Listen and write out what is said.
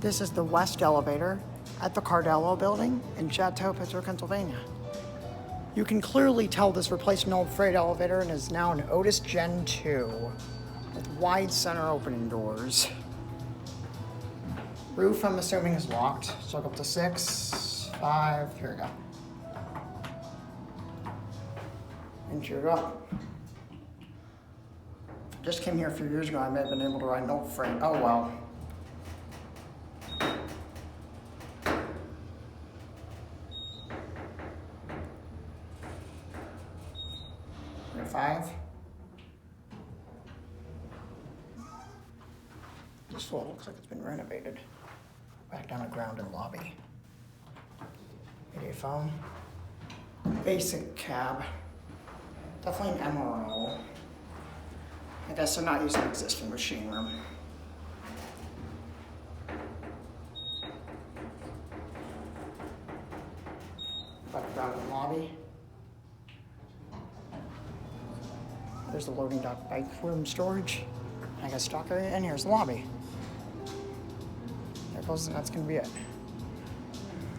This is the west elevator at the Cardello building in Chateau, Pittsburgh, Pennsylvania. You can clearly tell this replaced an old freight elevator and is now an Otis Gen2 with wide center opening doors. Roof, I'm assuming, is locked. So I'll go up to 6, 5, here we go. And here we go. Just came here a few years ago. I may have been able to ride an old freight. Oh well. Number 5. This floor looks like it's been renovated. Back down to grounded lobby. ADA phone. Basic cab. Definitely an MRO. I guess they're not using existing machine room. Back down to the lobby. There's the loading dock bike room storage. I guess stock area, and here's the lobby. There goes, and that's gonna be it.